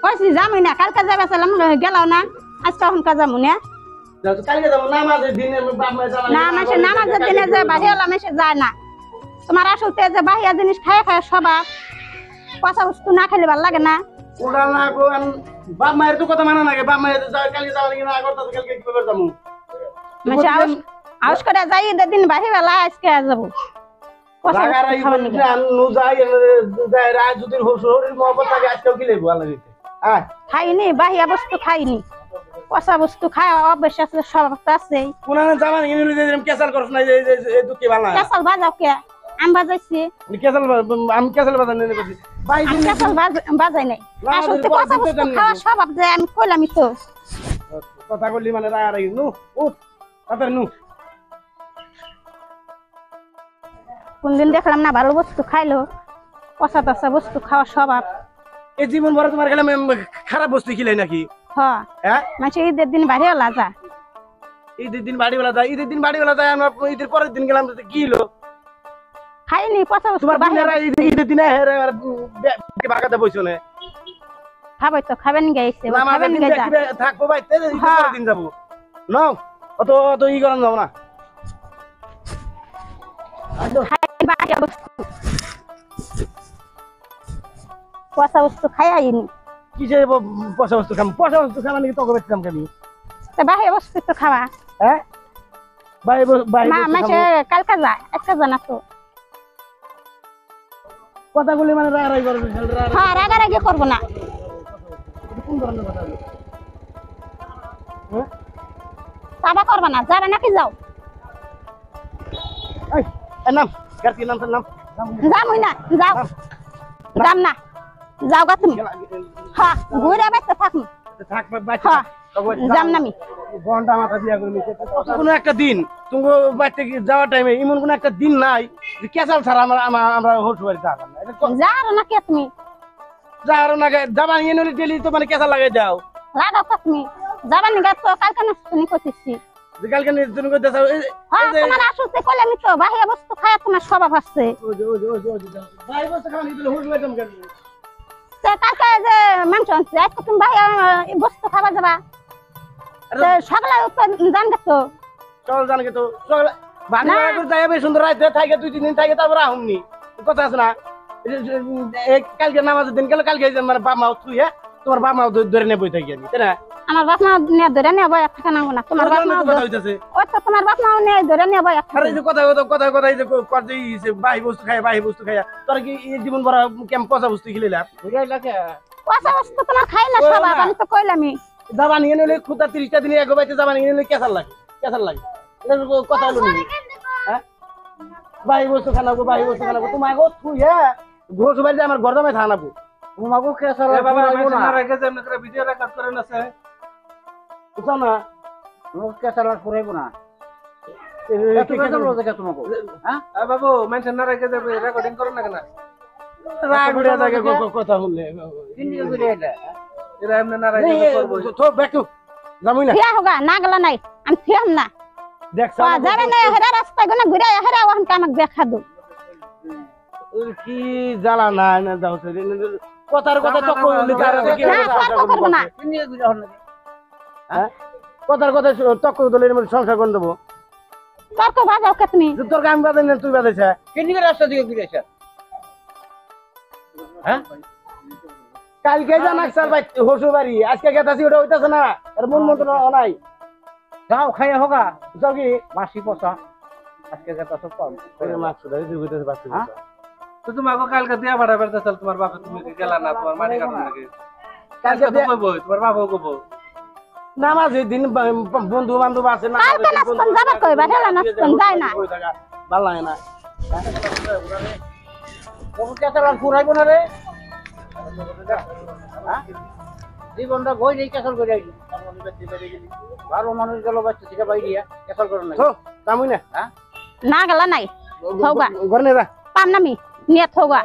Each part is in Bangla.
কইছি যামই না কালকে যাবে সালাম গেলাও না আজকে হনকা যামু না কালকে যাবো নামাজের দিনে বাপ মা জ্বালা না মাসে নামাজের দিনে যে বাহিয়ালা মেসে যায় না তোমার আসলতে যে বাহিয়া জিনিস খায় খায় স্বভাব পচা বস্তু না খেলে ভালো লাগে না ওরা না কোন বাপ মায়ের তো কথা মানা লাগে বাপ মায়ের কালকে যাওয়া লাগে না করতে কালকে কি করে যাবো মাসে আউস করে যাই ঈদের দিন বাহিবেলা আজকে যাবো পচা বস্তু খাওয়া নিবে যদি শরীর মহব্বত থাকে আজকেও কি লেবু আল্লাহ দিতে হ্যাঁ খাইনি বাহিয়া বস্তু খাইনি পচা বস্তু খায় অভ্যাস আছে স্বভাব আছে কোন জামান কেসাল করছ না এই দুঃখে ভালো না কেসাল বাজাও কে আমি বাজাইছি কেসাল আমি কেসাল বাজার নিয়ে গেছি ভাই আমি কেসাল বাজাই নাই আসলে পচা বস্তু খাওয়া স্বভাব যে আমি কইলামই তো কথা বললি মানে রাগ নু উঠ তাড়াতাড়ি নু কোনদিন দেখলাম না ভালো বস্তু খাইলো পচা তচা বস্তু খাওয়া স্বভাব এই জীবন ভরা তোমার গেলাম খারাপ বস্তু খিলাই নাকি হ্যাঁ মানে ঈদের দিন বাইরে হলা যা ঈদের দিন বাড়িওয়ালা যায় ঈদের দিন বাড়িওয়ালা যায় আমরা ঈদের পরের দিন গেলাম কি হলো খাইনি পচা বস্তু তোমার বোনেরা ঈদের দিনে বাগাতে বইছো না খাবে তো খাবেন গাইছে আমাদের দিন থাকবো ভাই পরের দিন যাবো নাও অত অত ই করান যাবো না পচা বস্তু খাই আইনি কিসে পচা বস্তু খাম পচা বস্তু খাম নাকি তোকে বেচতাম কেন বাহির বস্তু তো খাওয়া হ্যাঁ মাসে কালকা যা একটা জানা তো কথাগুলি মানে রাগারাগি করবে হ্যাঁ রাগারাগি করবো না কোন ধরনের কথা হলো চাবা করবো না যাবে নাকি যাও নাম কার্তিক নাম নাম যামই না যাও যাম না যাও গা তুমি হ্যাঁ ঘুরে বেঁচে থাকুন থাকবে যাম না আমি ঘন্টা মাথা দিয়া করে নিচ্ছে কোনো একটা দিন তুমি বাড়িতে যাওয়ার টাইমে এমন কোনো একটা দিন নাই যে কেসাল ছাড়া আমরা হোস বাড়ি যাবো না যাও না কে তুমি যাও না যাবা নিয়ে নিলে ডেলি তো মানে কেসাল লাগাই দাও লাগাও তো তুমি যাবা নি গা তো কালকে না শুনি করতেছি কালকে তুমি করতে চাও হ্যাঁ তোমার আসতে কইলে আমি তো বাহিয়া বস্তু খায় তোমার স্বভাব আছে ভাই বসে খাওয়া নিয়ে দিলে হোস বাড়ি কেন কালকে যে মাংস আনছে আজকে তুমি বাহিয়া বস্তু খাবা যাবা সকালে জান গেছো চল জান গে তো চল বানি করে যাইবে সুন্দর রাইতে থাকে 2-3 দিন থাকে তারপর আহুমনি কথা আছে না কালকে নামাজের দিন গেল কালকে মানে বাপ মা তুই তোমার বাপ মা ধরে নেবই থাকি আমি তাই না আমার বাপ মা নিয়ে ধরে নেবো এক টাকা নাও না তোমার বাপ মা ওই তো তোমার বাপ মা নিয়ে ধরে নেবো এক টাকা আরে যে কথা এই যে করতে বাহি বস্তু খায় তোর কি এই জীবন ভরা কেমন পচা বস্তু খিলাইলা বুঝাই লাগে পচা বস্তু তোমার খাই না স্বভাব আমি তো কইলামই যাবা নিয়ে নিলে খুদা 30টা দিনে এক বাইতে যাবা নিয়ে নিলে কেসাল লাগে এটা কথা হলো নি হ্যাঁ বাহি বস্তু খানাবো তোমার আগো তুই ঘোষ বাড়ি আমার ঘর দামে খানাবো তোমাকে কেসাল বাবা না রেখে যে আমরা ভিডিও রেকর্ড করে আছে বুঝছো না মুখ কেসাল আর পুরাইবো না হ্যাঁ বাবু মেনশন না রেখে যে রেকর্ডিং করো না কেন রাগ উড়ে থাকে কথা বললে কিন্দিকে করে এটা এরা এমনি না রেখে করব তো ব্যাকু যামই না ফিয়া হোগা না গলা নাই আমি ফিয়াম না দেখছ যাবে না হেরা রাস্তায় গনা ঘুরে হেরা ওখান কামাক দেখা দু কি জ্বালা না না যাও কথার কথা তো কইলি তার কি করব না কিন্দিকে করে হন হ্যাঁ কথার কথা তক দলের মধ্যে সংসার করে দেবো তর্ক বাজাও কে তুমি তোর কাম বাজাই না তুই বাজাইছা কিন্দিকে রাস্তা দিকে ঘুরেছ হ্যাঁ কালকে জানাক স্যার ভাই হসু বাড়ি আজকে গেতাছি ওটা হইতাছে না আর মন মত নাই যাও খাইয়া হোগা যাও কি বাসি পচা আজকে যেটা সব কম করে মাছ ধরে তুই হইতাছে বাসি তো তোমাকে কালকে দিয়া ভাড়া বেরতে চল তোমার বাবা তুমি গেলা না তোমার মাটি কাটন লাগে কালকে তো কইবো তোমার বাবা কইবো নামাজের দিন বন্ধু বান্ধব আছে না কালকে নাস্তান যাবার কইবা হেলা নাস্তান যায় না ভাল লাগে না তোকে কেসাল আর পুরাইবো না রে জীবনটা বই নেই কেসাল করে আইলি ভালো মানুষ গেল বাচ্চা থেকে বাইরে কেসাল করে না কামই না হ্যাঁ না গলা নাই হোগা ঘর নে যা পাম নামি নিয়ে হোগা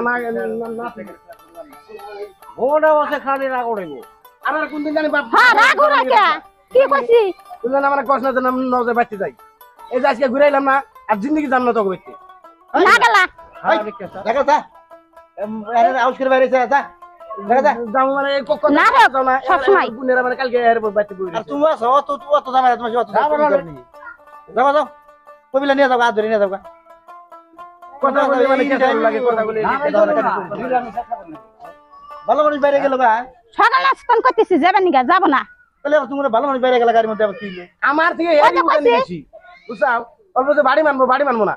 না ওটা বসে খালি রাগ উড়াইবো আর কোন দিন জানি বাপ হ্যাঁ রাগ উড়া কে কি কইছি কোন দিন আমার কষ্ট না নজে বাচ্চা যাই এই যে আজকে ঘুরাইলাম না আর জিন্দগি জান না তো কইতে না গলা দেখা যা আরে আউস করে বাইরে যা যাবো মানে না হোক, সবসময়। বোনেরা মানে কালকে এর বাইতে বই আর তুমি আছো অত অত জামাই তোমার অত যাও যাও কবিলা নিয়ে যাও আদরি নিয়ে যাও কথা বলে মানে কেমন লাগে কথা বলে ভালো মানুষ বাইরে গেল গা সকাল নাস্তান করতেছি যাবেন নিগা যাবো না তাহলে তুমি ভালো মানুষ বাইরে গেল গাড়ির মধ্যে আবার কি আমার থেকে ওই তো এর উঠে কইছি। নিয়েছি বুঝছাও অল্প যে বাড়ি মানবো না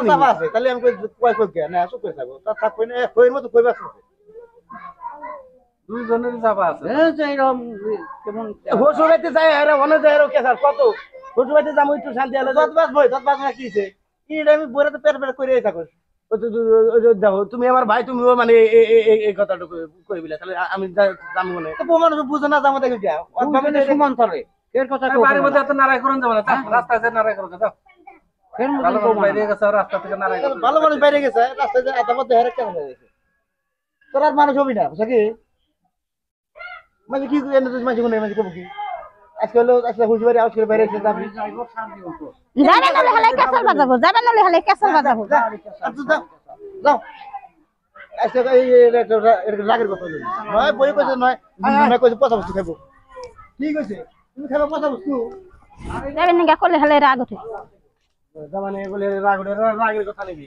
চাপা আছে তাহলে আমি কয় কই না চুপ করে থাকবো তার থাক কই না কইর মতো কইবা আছে দুইজনেরই চাপা আছে হোস হইতে যায় আরে অনেক যায় আরো কেসার কত হোস হইতে যাবো একটু শান্তি হলো যত বাস না কিছে কি আমি বইরা তো পেট পেট করে থাকো দেখো তুমি আমার ভাই তুমিও মানে এই কথাটা কইবিলা তাহলে আমি যাবো মানে তো মানুষ বুঝে না জামা দেখে যাও সমান্তরে এর কথা বাড়ির মধ্যে এত নারাই করুন যাবে না রাস্তায় যে নারাই করো যাও ভালো মানুষ বাইরে গেছে রাস্তা থেকে নারাই করো ভালো মানুষ বাইরে গেছে রাস্তায় যে আধা মধ্যে হেরে কেমন গেছে তোর আর মানুষ হবি না বুঝা কি মানে কি এনে তুই মাঝে কোনে মাঝে কব কি আজকে হলো আজকে হুজবাড়ি আউট করে বাইরে এসে যাবি যাবেন নলে হলে কেসাল বাজাবো যাবেন নলে হলে কেসাল বাজাবো যাও যাও আজকে এই রাগের কথা হলো নয় বই কইছে নয় নয় কইছে পচা বস্তু খাইবো ঠিক আছে তুমি খাবে পচা বস্তু যাবেন নিগা করলে হলে রাগ উঠে মানে বলে রাগের কথা নেবি